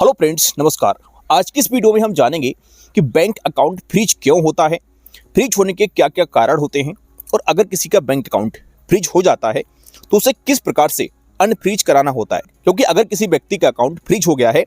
Hello friends, नमस्कार। आज की इस वीडियो में हम जानेंगे कि बैंक अकाउंट फ्रीज क्यों होता है, फ्रीज होने के क्या क्या कारण होते हैं और अगर किसी का बैंक अकाउंट फ्रीज हो जाता है तो उसे किस प्रकार से अनफ्रीज कराना होता है। क्योंकि अगर किसी व्यक्ति का अकाउंट फ्रीज हो गया है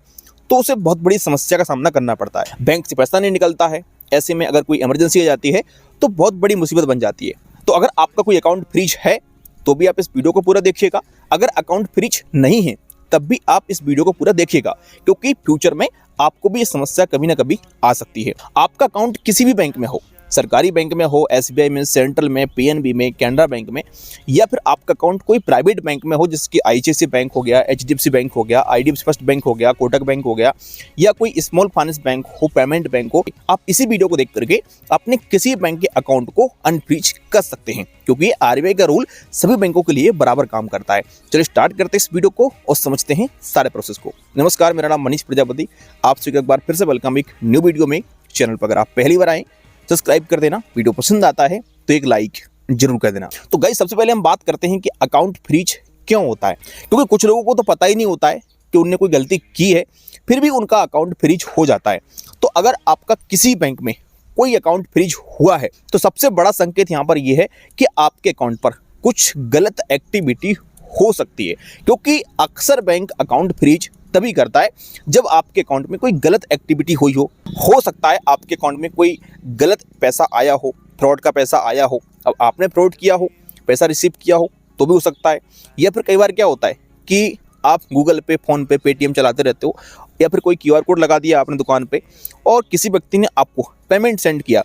तो उसे बहुत बड़ी समस्या का सामना करना पड़ता है। बैंक से पैसा नहीं निकलता है, ऐसे में अगर कोई इमरजेंसी आ जाती है तो बहुत बड़ी मुसीबत बन जाती है। तो अगर आपका कोई अकाउंट फ्रीज है तो भी आप इस वीडियो को पूरा देखिएगा। अगर अकाउंट फ्रीज नहीं है तब भी आप इस वीडियो को पूरा देखिएगा, क्योंकि फ्यूचर में आपको भी ये समस्या कभी ना कभी आ सकती है। आपका अकाउंट किसी भी बैंक में हो, सरकारी बैंक में हो, एसबीआई में, सेंट्रल में, पीएनबी में, कैनरा बैंक में, या फिर आपका अकाउंट कोई प्राइवेट बैंक में हो जिसकी आईसीआईसी बैंक हो गया, एचडीएफसी बैंक हो गया, आईडीएफसी फर्स्ट बैंक हो गया, कोटक बैंक हो गया, या कोई स्मॉल फाइनेंस बैंक हो, पेमेंट बैंक हो, आप इसी वीडियो को देख करके अपने किसी बैंक के अकाउंट को अनफ्रीज कर सकते हैं, क्योंकि आरबीआई का रूल सभी बैंकों के लिए बराबर काम करता है। चलिए स्टार्ट करते हैं इस वीडियो को और समझते हैं सारे प्रोसेस को। नमस्कार, मेरा नाम मनीष प्रजापति। आप सभी एक बार फिर से वेलकम एक न्यू वीडियो में। चैनल पर अगर आप पहली बार आए सब्सक्राइब कर देना, वीडियो पसंद आता है तो एक लाइक जरूर कर देना। तो गाइस, सबसे पहले हम बात करते हैं कि अकाउंट फ्रीज क्यों होता है। क्योंकि कुछ लोगों को तो पता ही नहीं होता है कि उनने कोई गलती की है, फिर भी उनका अकाउंट फ्रीज हो जाता है। तो अगर आपका किसी बैंक में कोई अकाउंट फ्रीज हुआ है तो सबसे बड़ा संकेत यहाँ पर यह है कि आपके अकाउंट पर कुछ गलत एक्टिविटी हो सकती है। क्योंकि अक्सर बैंक अकाउंट फ्रीज तभी करता है जब आपके अकाउंट में कोई गलत एक्टिविटी हुई हो सकता है आपके अकाउंट में कोई गलत पैसा आया हो, फ्रॉड का पैसा आया हो, अब आपने फ्रॉड किया हो, पैसा रिसीव किया हो तो भी हो सकता है। या फिर कई बार क्या होता है कि आप गूगल पे, फ़ोन पे, पेटीएम चलाते रहते हो, या फिर कोई क्यूआर कोड लगा दिया आपने दुकान पे और किसी व्यक्ति ने आपको पेमेंट सेंड किया।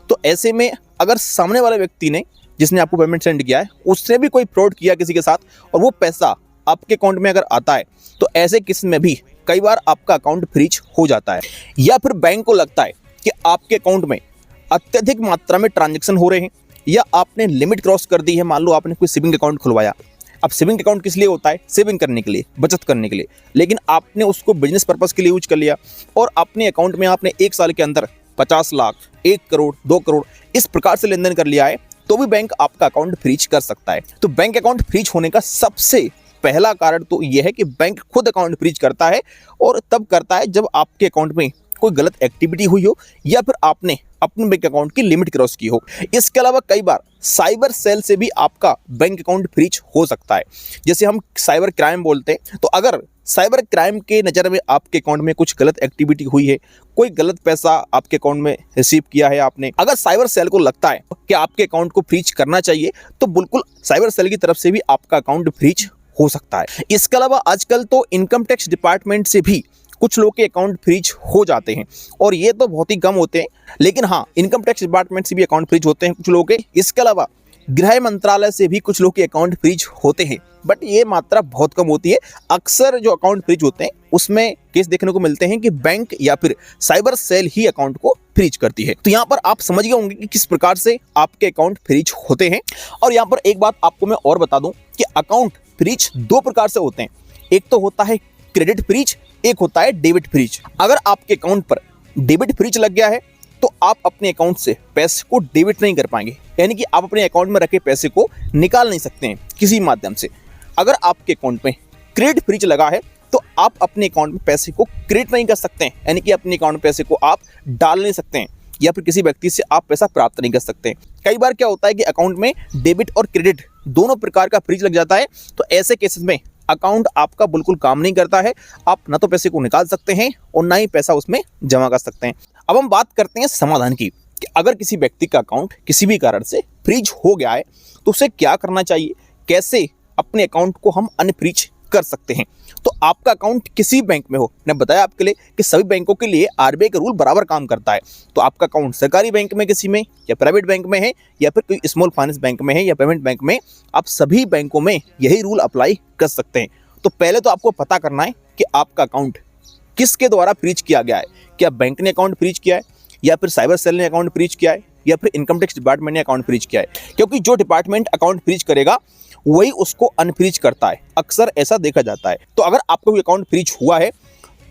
तो ऐसे में अगर सामने वाले व्यक्ति ने, जिसने आपको पेमेंट सेंड किया है, उसने भी कोई फ्रॉड किया किसी के साथ और वो पैसा आपके अकाउंट में अगर आता है तो ऐसे केस में भी कई बार आपका अकाउंट फ्रीज हो जाता है। या फिर बैंक को लगता है कि आपके अकाउंट में अत्यधिक मात्रा में ट्रांजैक्शन हो रहे हैं या आपने लिमिट क्रॉस कर दी है। मान लो आपने कोई सेविंग अकाउंट खुलवाया। अब सेविंग अकाउंट किस लिए होता है? सेविंग करने के लिए, बचत करने के लिए। लेकिन आपने उसको बिजनेस पर्पस के लिए यूज कर लिया और अपने अकाउंट में आपने 1 साल के अंदर 50 लाख, 1 करोड़, 2 करोड़ इस प्रकार से लेन देन कर लिया है तो भी बैंक आपका अकाउंट फ्रीज कर सकता है। तो बैंक अकाउंट फ्रीज होने का सबसे पहला कारण तो यह है कि बैंक खुद अकाउंट फ्रीज करता है और तब करता है जब आपके अकाउंट में कोई गलत एक्टिविटी हुई हो या फिर आपने अपने बैंक अकाउंट की लिमिट क्रॉस की हो। इसके अलावा कई बार साइबर सेल से भी आपका बैंक अकाउंट फ्रीज हो सकता है, जैसे हम साइबर क्राइम बोलते हैं। तो अगर साइबर क्राइम के नज़र में आपके अकाउंट में कुछ गलत एक्टिविटी हुई है, कोई गलत पैसा आपके अकाउंट में रिसीव किया है आपने, अगर साइबर सेल को लगता है कि आपके अकाउंट को फ्रीज करना चाहिए तो बिल्कुल साइबर सेल की तरफ से भी आपका अकाउंट फ्रीज हो सकता है। इसके अलावा आजकल तो इनकम टैक्स डिपार्टमेंट से भी कुछ लोग के अकाउंट फ्रीज हो जाते हैं और ये तो बहुत ही कम होते हैं, लेकिन हाँ, इनकम टैक्स डिपार्टमेंट से भी अकाउंट फ्रीज होते हैं कुछ लोगों के। इसके अलावा गृह मंत्रालय से भी कुछ लोग के अकाउंट फ्रीज होते हैं, बट ये मात्रा बहुत कम होती है। अक्सर जो अकाउंट फ्रीज होते हैं उसमें केस देखने को मिलते हैं कि बैंक या फिर साइबर सेल ही अकाउंट को फ्रीज करती है। तो यहाँ पर आप समझ गए होंगे कि किस प्रकार से आपके अकाउंट फ्रीज होते हैं। और यहाँ पर एक बात आपको मैं और बता दूं कि अकाउंट फ्रीज 2 प्रकार से होते हैं। एक तो होता है क्रेडिट फ्रीज, एक होता है डेबिट फ्रीज। अगर आपके अकाउंट पर डेबिट फ्रीज लग गया है तो आप अपने अकाउंट से पैसे को डेबिट नहीं कर पाएंगे, यानी कि आप अपने अकाउंट में रखे पैसे को निकाल नहीं सकते हैं किसी माध्यम से। अगर आपके अकाउंट में क्रेडिट फ्रीज लगा है तो आप अपने अकाउंट में पैसे को क्रेडिट नहीं कर सकते हैं, यानी कि अपने अकाउंट में पैसे को आप डाल नहीं सकते हैं या फिर किसी व्यक्ति से आप पैसा प्राप्त नहीं कर सकते हैं। कई बार क्या होता है कि अकाउंट में डेबिट और क्रेडिट दोनों प्रकार का फ्रीज लग जाता है, तो ऐसे केसेस में अकाउंट आपका बिल्कुल काम नहीं करता है। आप ना तो पैसे को निकाल सकते हैं और ना ही पैसा उसमें जमा कर सकते हैं। अब हम बात करते हैं समाधान की कि अगर किसी व्यक्ति का अकाउंट किसी भी कारण से फ्रीज हो गया है तो उसे क्या करना चाहिए, कैसे अपने अकाउंट को हम अनफ्रीज कर सकते हैं। तो आपका अकाउंट किसी बैंक में हो, मैंने बताया आपके लिए कि सभी बैंकों के लिए आरबीआई का रूल बराबर काम करता है। तो आपका अकाउंट सरकारी बैंक में किसी में या प्राइवेट बैंक में है या फिर कोई स्मॉल फाइनेंस बैंक में है या पेमेंट बैंक में, आप सभी बैंकों में यही रूल अप्लाई कर सकते हैं। तो पहले तो आपको पता करना है कि आपका अकाउंट किसके द्वारा फ्रीज किया गया है। क्या बैंक ने अकाउंट फ्रीज किया है या फिर साइबर सेल ने अकाउंट फ्रीज किया है या फिर इनकम टैक्स डिपार्टमेंट ने अकाउंट फ्रीज किया है। क्योंकि जो डिपार्टमेंट अकाउंट फ्रीज करेगा वही उसको अनफ्रीज करता है, अक्सर ऐसा देखा जाता है। तो अगर आपका कोई अकाउंट फ्रीज हुआ है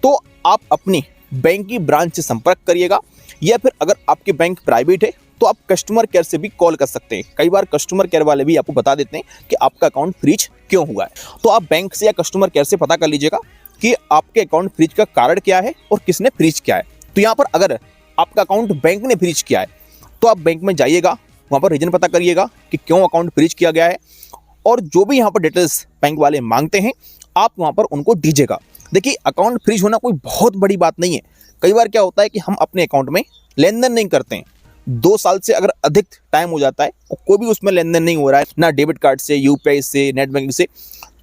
तो आप अपनी बैंक की ब्रांच से संपर्क करिएगा, या फिर अगर आपके बैंक प्राइवेट है तो आप कस्टमर केयर से भी कॉल कर सकते हैं। कई बार कस्टमर केयर वाले भी आपको बता देते हैं कि आपका अकाउंट फ्रीज क्यों हुआ है। तो आप बैंक से या कस्टमर केयर से पता कर लीजिएगा कि आपके अकाउंट फ्रीज का कारण क्या है और किसने फ्रीज किया है। तो यहाँ पर अगर आपका अकाउंट बैंक ने फ्रीज किया है तो आप बैंक में जाइएगा, वहाँ पर रीजन पता करिएगा कि क्यों अकाउंट फ्रीज किया गया है, और जो भी यहाँ पर डिटेल्स बैंक वाले मांगते हैं आप वहाँ पर उनको दीजिएगा। देखिए, अकाउंट फ्रीज होना कोई बहुत बड़ी बात नहीं है। कई बार क्या होता है कि हम अपने अकाउंट में लेन देन नहीं करते हैं, 2 साल से अगर अधिक टाइम हो जाता है और कोई भी उसमें लेन देन नहीं हो रहा है, ना डेबिट कार्ड से, यूपीआई से, नेट बैंकिंग से,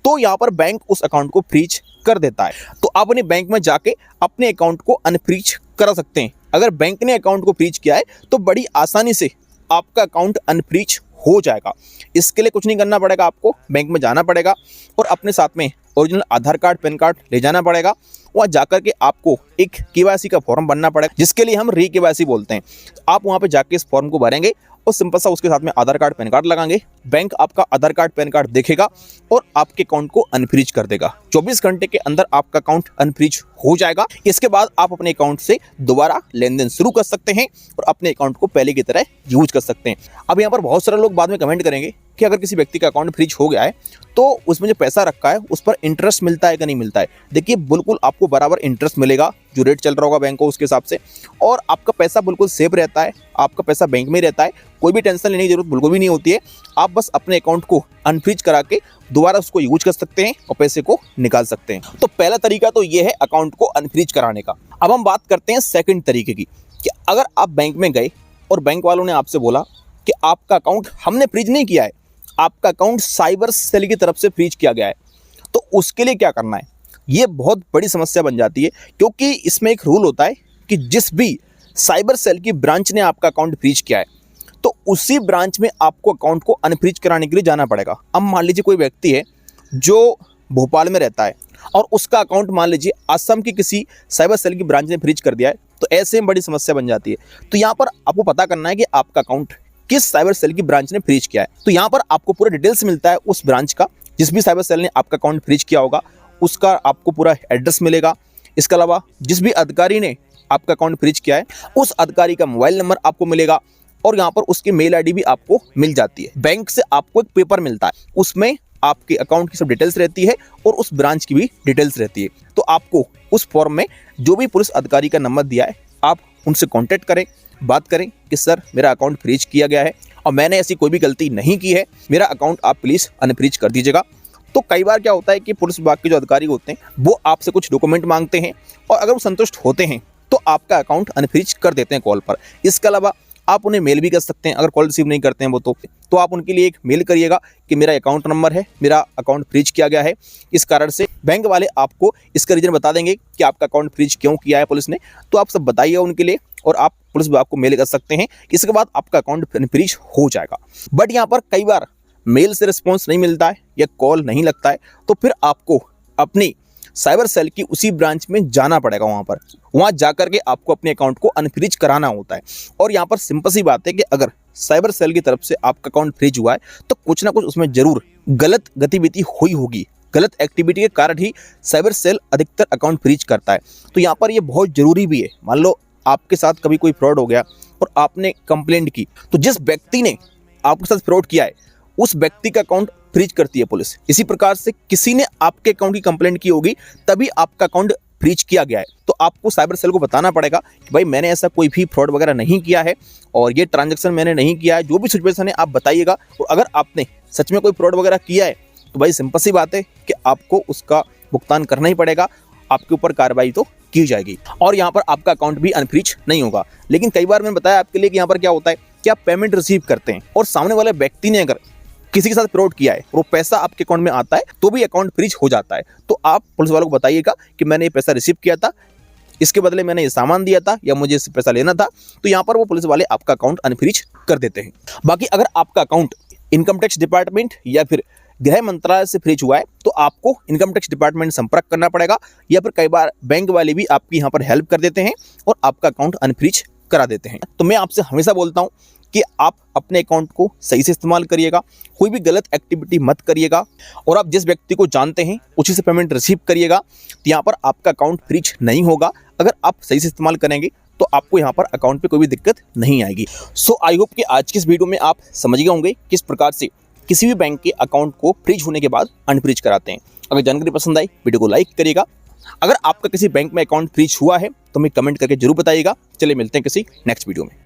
तो यहाँ पर बैंक उस अकाउंट को फ्रीज कर देता है। तो आप अपने बैंक में जाके अपने अकाउंट को अनफ्रीज करा सकते हैं। अगर बैंक ने अकाउंट को फ्रीज किया है तो बड़ी आसानी से आपका अकाउंट अनफ्रीज हो जाएगा। इसके लिए कुछ नहीं करना पड़ेगा, आपको बैंक में जाना पड़ेगा और अपने साथ में ओरिजिनल आधार कार्ड, पैन कार्ड ले जाना पड़ेगा। वहाँ जाकर के आपको एक केवाईसी का फॉर्म भरना पड़ेगा, जिसके लिए हम री केवाईसी बोलते हैं। आप वहाँ पे जाके इस फॉर्म को भरेंगे और सिंपल सा उसके साथ में आधार कार्ड, पैन कार्ड लगाएंगे। बैंक आपका आधार कार्ड, पैन कार्ड देखेगा और आपके अकाउंट को अनफ्रीज कर देगा। 24 घंटे के अंदर आपका अकाउंट अनफ्रीज हो जाएगा। इसके बाद आप अपने अकाउंट से दोबारा लेन देन शुरू कर सकते हैं और अपने अकाउंट को पहले की तरह यूज कर सकते हैं। अब यहाँ पर बहुत सारे लोग बाद में कमेंट करेंगे कि अगर किसी व्यक्ति का अकाउंट फ्रीज हो गया है तो उसमें जो पैसा रखा है उस पर इंटरेस्ट मिलता है कि नहीं मिलता है। देखिए, बिल्कुल आपको बराबर इंटरेस्ट मिलेगा, जो रेट चल रहा होगा बैंक को उसके हिसाब से, और आपका पैसा बिल्कुल सेफ रहता है। आपका पैसा बैंक में रहता है, कोई भी टेंशन लेने की जरूरत बिल्कुल भी नहीं होती है। आप बस अपने अकाउंट को अनफ्रीज करा के दोबारा उसको यूज कर सकते हैं और पैसे को निकाल सकते हैं। तो पहला तरीका तो ये है अकाउंट को अनफ्रीज कराने का। अब हम बात करते हैं सेकंड तरीके की, कि अगर आप बैंक में गए और बैंक वालों ने आपसे बोला कि आपका अकाउंट हमने फ्रीज नहीं किया है, आपका अकाउंट साइबर सेल की तरफ से फ्रीज किया गया है, तो उसके लिए क्या करना है। ये बहुत बड़ी समस्या बन जाती है, क्योंकि इसमें एक रूल होता है कि जिस भी साइबर सेल की ब्रांच ने आपका अकाउंट फ्रीज किया है तो उसी ब्रांच में आपको अकाउंट को अनफ्रीज कराने के लिए जाना पड़ेगा। अब मान लीजिए कोई व्यक्ति है जो भोपाल में रहता है और उसका अकाउंट मान लीजिए असम की किसी साइबर सेल की ब्रांच ने फ्रीज कर दिया है, तो ऐसे में बड़ी समस्या बन जाती है। तो यहाँ पर आपको पता करना है कि आपका अकाउंट किस साइबर सेल की ब्रांच ने फ्रीज किया है। तो यहाँ पर आपको पूरा डिटेल्स मिलता है उस ब्रांच का, जिस भी साइबर सेल ने आपका अकाउंट फ्रीज किया होगा उसका आपको पूरा एड्रेस मिलेगा। इसके अलावा जिस भी अधिकारी ने आपका अकाउंट फ्रीज किया है उस अधिकारी का मोबाइल नंबर आपको मिलेगा और यहाँ पर उसकी मेल आईडी भी आपको मिल जाती है। बैंक से आपको एक पेपर मिलता है, उसमें आपके अकाउंट की सब डिटेल्स रहती है और उस ब्रांच की भी डिटेल्स रहती है। तो आपको उस फॉर्म में जो भी पुलिस अधिकारी का नंबर दिया है आप उनसे कांटेक्ट करें, बात करें कि सर मेरा अकाउंट फ्रीज किया गया है और मैंने ऐसी कोई भी गलती नहीं की है, मेरा अकाउंट आप प्लीज़ अनफ्रीज कर दीजिएगा। तो कई बार क्या होता है कि पुलिस विभाग के जो अधिकारी होते हैं वो आपसे कुछ डॉक्यूमेंट मांगते हैं और अगर वो संतुष्ट होते हैं तो आपका अकाउंट अनफ्रीज कर देते हैं कॉल पर। इसके अलावा आप उन्हें मेल भी कर सकते हैं, अगर कॉल रिसीव नहीं करते हैं वो तो आप उनके लिए एक मेल करिएगा कि मेरा अकाउंट नंबर है, मेरा अकाउंट फ्रीज किया गया है इस कारण से। बैंक वाले आपको इसका रीजन बता देंगे कि आपका अकाउंट फ्रीज क्यों किया है पुलिस ने, तो आप सब बताइए उनके लिए और आप पुलिस विभाग को मेल कर सकते हैं। इसके बाद आपका अकाउंट फ्रीज हो जाएगा। बट यहाँ पर कई बार मेल से रिस्पॉन्स नहीं मिलता है या कॉल नहीं लगता है, तो फिर आपको अपनी साइबर सेल की उसी ब्रांच में जाना पड़ेगा। वहाँ जाकर के आपको अपने अकाउंट को अनफ्रीज कराना होता है। और यहाँ पर सिंपल सी बात है कि अगर साइबर सेल की तरफ से आपका अकाउंट फ्रीज हुआ है तो कुछ ना कुछ उसमें जरूर गलत गतिविधि हुई होगी। गलत एक्टिविटी के कारण ही साइबर सेल अधिकतर अकाउंट फ्रीज करता है। तो यहाँ पर ये बहुत जरूरी भी है। मान लो आपके साथ कभी कोई फ्रॉड हो गया और आपने कंप्लेंट की, तो जिस व्यक्ति ने आपके साथ फ्रॉड किया है उस व्यक्ति का अकाउंट फ्रीज करती है पुलिस। इसी प्रकार से किसी ने आपके अकाउंट की कंप्लेंट की होगी तभी आपका अकाउंट फ्रीज किया गया है। तो आपको साइबर सेल को बताना पड़ेगा कि भाई मैंने ऐसा कोई भी फ्रॉड वगैरह नहीं किया है और ये ट्रांजैक्शन मैंने नहीं किया है। जो भी सिचुएशन है आप बताइएगा। और अगर आपने सच में कोई फ्रॉड वगैरह किया है तो भाई सिंपल सी बात है कि आपको उसका भुगतान करना ही पड़ेगा, आपके ऊपर कार्रवाई तो की जाएगी और यहाँ पर आपका अकाउंट भी अनफ्रीज नहीं होगा। लेकिन कई बार मैंने बताया आपके लिए कि यहाँ पर क्या होता है कि आप पेमेंट रिसीव करते हैं और सामने वाले व्यक्ति ने अगर किसी के साथ फ्रॉड किया है और वो पैसा आपके अकाउंट में आता है तो भी अकाउंट फ्रीज हो जाता है। तो आप पुलिस वालों को बताइएगा कि मैंने ये पैसा रिसीव किया था, इसके बदले मैंने ये सामान दिया था या मुझे इससे पैसा लेना था, तो यहाँ पर वो पुलिस वाले आपका अकाउंट अनफ्रीज कर देते हैं। बाकी अगर आपका अकाउंट इनकम टैक्स डिपार्टमेंट या फिर गृह मंत्रालय से फ्रीज हुआ है तो आपको इनकम टैक्स डिपार्टमेंट संपर्क करना पड़ेगा या फिर कई बार बैंक वाले भी आपकी यहाँ पर हेल्प कर देते हैं और आपका अकाउंट अनफ्रीज करा देते हैं। तो मैं आपसे हमेशा बोलता हूँ कि आप अपने अकाउंट को सही से इस्तेमाल करिएगा, कोई भी गलत एक्टिविटी मत करिएगा और आप जिस व्यक्ति को जानते हैं उसी से पेमेंट रिसीव करिएगा। तो यहाँ पर आपका अकाउंट फ्रीज नहीं होगा। अगर आप सही से इस्तेमाल करेंगे तो आपको यहाँ पर अकाउंट पे कोई भी दिक्कत नहीं आएगी। सो आई होप कि आज की इस वीडियो में आप समझ गए होंगे किस प्रकार से किसी भी बैंक के अकाउंट को फ्रीज होने के बाद अनफ्रीज कराते हैं। अगर जानकारी पसंद आई वीडियो को लाइक करिएगा, अगर आपका किसी बैंक में अकाउंट फ्रीज हुआ है तो हमें कमेंट करके जरूर बताइएगा। चलिए मिलते हैं किसी नेक्स्ट वीडियो में।